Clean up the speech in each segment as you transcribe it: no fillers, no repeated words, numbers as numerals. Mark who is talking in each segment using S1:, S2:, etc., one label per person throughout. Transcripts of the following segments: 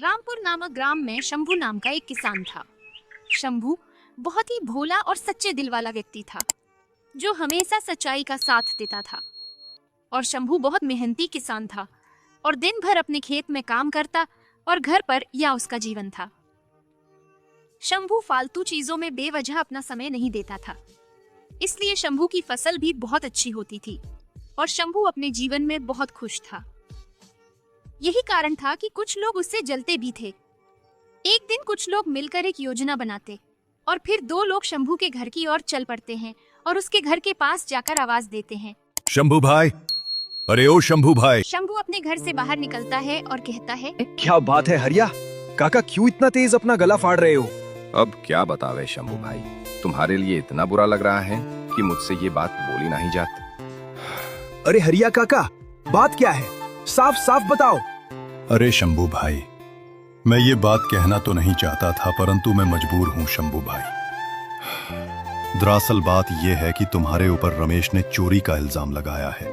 S1: रामपुर नामक ग्राम में शंभू नाम का एक किसान था। शंभू बहुत ही भोला और सच्चे दिल वाला व्यक्ति था, जो हमेशा सच्चाई का साथ देता था। और शंभू बहुत मेहनती किसान था और दिन भर अपने खेत में काम करता और घर पर यह उसका जीवन था। शंभू फालतू चीजों में बेवजह अपना समय नहीं देता था, इसलिए शंभू की फसल भी बहुत अच्छी होती थी और शंभू अपने जीवन में बहुत खुश था। यही कारण था कि कुछ लोग उससे जलते भी थे। एक दिन कुछ लोग मिलकर एक योजना बनाते और फिर दो लोग शंभू के घर की ओर चल पड़ते हैं और उसके घर के पास जाकर आवाज देते हैं,
S2: शंभू भाई, अरे ओ शंभू भाई।
S1: शंभू अपने घर से बाहर निकलता है और कहता है,
S3: क्या बात है हरिया काका, क्यों इतना तेज अपना गला फाड़ रहे हो?
S4: अब क्या बतावे शंभू भाई, तुम्हारे लिए इतना बुरा लग रहा है कि मुझसे ये बात बोली नहीं जाती।
S3: अरे हरिया काका, बात क्या है? साफ साफ बताओ।
S2: अरे शंभू भाई, मैं ये बात कहना तो नहीं चाहता था, परंतु मैं मजबूर हूँ शंभू भाई। दरअसल बात यह है कि तुम्हारे ऊपर रमेश ने चोरी का इल्जाम लगाया है,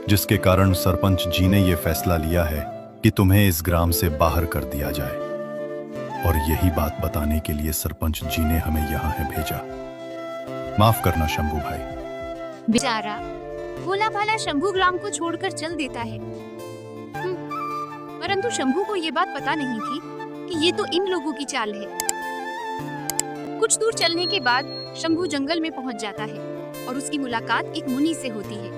S2: जिसके कारण सरपंच जी ने यह फैसला लिया है कि तुम्हें इस ग्राम से बाहर कर दिया जाए। और यही बात बताने के लिए सरपंच जी ने हमें यहाँ है भेजा। माफ करना शंभू भाई।
S1: बेचारा भोला भाला शंभू ग्राम को छोड़कर चल देता है। परंतु शंभू को ये बात पता नहीं थी कि ये तो इन लोगों की चाल है। कुछ दूर चलने के बाद शंभू जंगल में पहुंच जाता है और उसकी मुलाकात एक मुनि से होती है।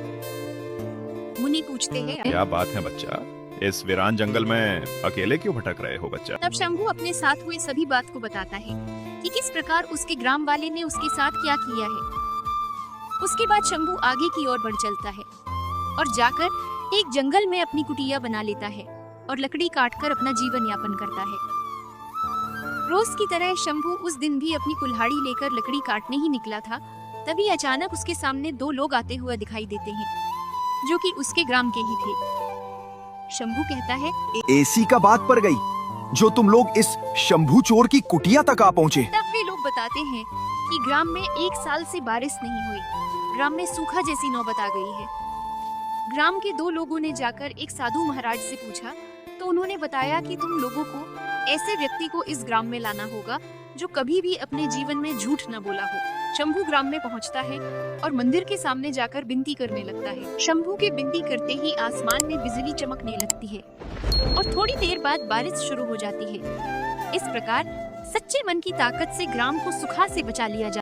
S1: मुनि पूछते हैं,
S4: क्या बात है बच्चा, इस वीरान जंगल में अकेले क्यों भटक रहे हो बच्चा?
S1: तब शंभू अपने साथ हुए सभी बात को बताता है कि किस प्रकार उसके ग्राम वाले ने उसके साथ क्या किया है। उसके बाद शंभू आगे की ओर बढ़ चलता है और जाकर एक जंगल में अपनी कुटिया बना लेता है और लकड़ी काटकर अपना जीवन यापन करता है। रोज की तरह शंभू उस दिन भी अपनी कुल्हाड़ी लेकर लकड़ी काटने ही निकला था। तभी अचानक उसके सामने दो लोग आते हुए दिखाई देते हैं, जो कि उसके ग्राम के ही थे। शंभू कहता है,
S3: एसी का बात पड़ गई, जो तुम लोग इस शंभू चोर की कुटिया तक आ पहुँचे।
S1: तब वे लोग बताते हैं कि ग्राम में 1 साल से बारिश नहीं हुई, ग्राम में सूखा जैसी नौबत आ गई है। ग्राम के दो लोगों ने जाकर एक साधु महाराज से पूछा तो उन्होंने बताया कि तुम लोगों को ऐसे व्यक्ति को इस ग्राम में लाना होगा जो कभी भी अपने जीवन में झूठ न बोला हो। शंभू ग्राम में पहुंचता है और मंदिर के सामने जाकर विनती करने लगता है। शंभू के विनती करते ही आसमान में बिजली चमकने लगती है और थोड़ी देर बाद बारिश शुरू हो जाती है। इस प्रकार सच्चे मन की ताकत से ग्राम को सुखा से बचा लिया जाता है।